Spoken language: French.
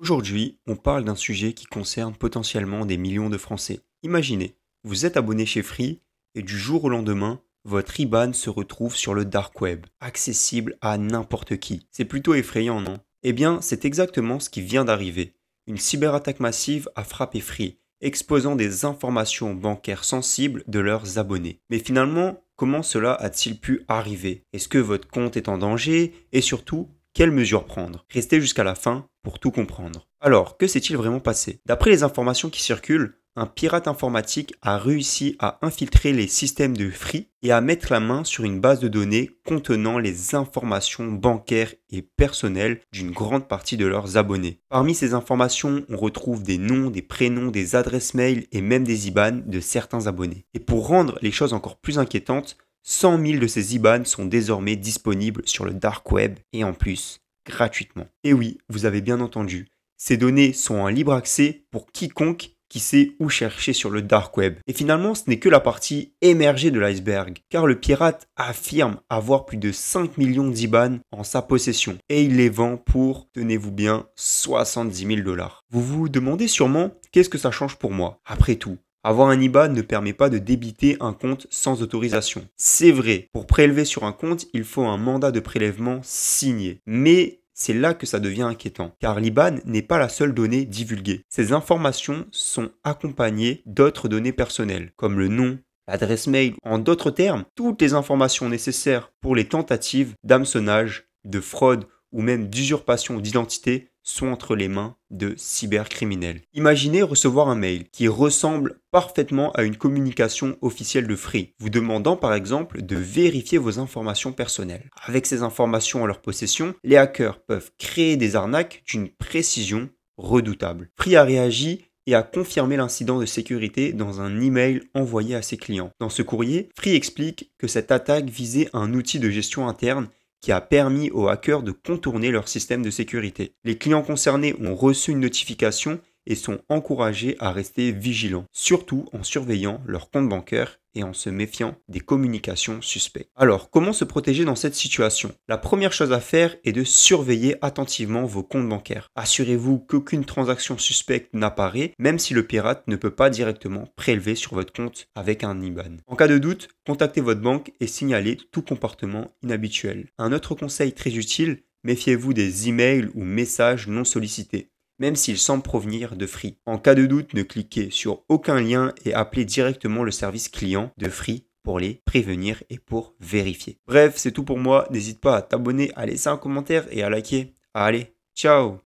Aujourd'hui, on parle d'un sujet qui concerne potentiellement des millions de Français. Imaginez, vous êtes abonné chez Free et du jour au lendemain, votre IBAN se retrouve sur le dark web, accessible à n'importe qui. C'est plutôt effrayant, non? Eh bien, c'est exactement ce qui vient d'arriver. Une cyberattaque massive a frappé Free, exposant des informations bancaires sensibles de leurs abonnés. Mais finalement, comment cela a-t-il pu arriver? Est-ce que votre compte est en danger? Et surtout, quelles mesures prendre? Restez jusqu'à la fin pour tout comprendre. Alors, que s'est-il vraiment passé? D'après les informations qui circulent, un pirate informatique a réussi à infiltrer les systèmes de Free et à mettre la main sur une base de données contenant les informations bancaires et personnelles d'une grande partie de leurs abonnés. Parmi ces informations, on retrouve des noms, des prénoms, des adresses mail et même des IBAN de certains abonnés. Et pour rendre les choses encore plus inquiétantes, 100 000 de ces IBAN sont désormais disponibles sur le dark web et en plus, gratuitement. Et oui, vous avez bien entendu, ces données sont en libre accès pour quiconque qui sait où chercher sur le dark web. Et finalement, ce n'est que la partie émergée de l'iceberg, car le pirate affirme avoir plus de 5 millions d'IBAN en sa possession, et il les vend pour, tenez-vous bien, 70 000 $. Vous vous demandez sûrement, qu'est-ce que ça change pour moi? Après tout, avoir un IBAN ne permet pas de débiter un compte sans autorisation. C'est vrai, pour prélever sur un compte, il faut un mandat de prélèvement signé. Mais c'est là que ça devient inquiétant, car l'IBAN n'est pas la seule donnée divulguée. Ces informations sont accompagnées d'autres données personnelles, comme le nom, l'adresse mail, en d'autres termes, toutes les informations nécessaires pour les tentatives d'hameçonnage, de fraude ou même d'usurpation d'identité sont entre les mains de cybercriminels. Imaginez recevoir un mail qui ressemble parfaitement à une communication officielle de Free, vous demandant par exemple de vérifier vos informations personnelles. Avec ces informations en leur possession, les hackers peuvent créer des arnaques d'une précision redoutable. Free a réagi et a confirmé l'incident de sécurité dans un email envoyé à ses clients. Dans ce courrier, Free explique que cette attaque visait un outil de gestion interne qui a permis aux hackers de contourner leur système de sécurité. Les clients concernés ont reçu une notification et sont encouragés à rester vigilants, surtout en surveillant leur compte bancaire et en se méfiant des communications suspectes. Alors, comment se protéger dans cette situation? La première chose à faire est de surveiller attentivement vos comptes bancaires. Assurez-vous qu'aucune transaction suspecte n'apparaît, même si le pirate ne peut pas directement prélever sur votre compte avec un IBAN. En cas de doute, contactez votre banque et signalez tout comportement inhabituel. Un autre conseil très utile, méfiez-vous des emails ou messages non sollicités, même s'ils semblent provenir de Free. En cas de doute, ne cliquez sur aucun lien et appelez directement le service client de Free pour les prévenir et pour vérifier. Bref, c'est tout pour moi. N'hésite pas à t'abonner, à laisser un commentaire et à liker. Allez, ciao!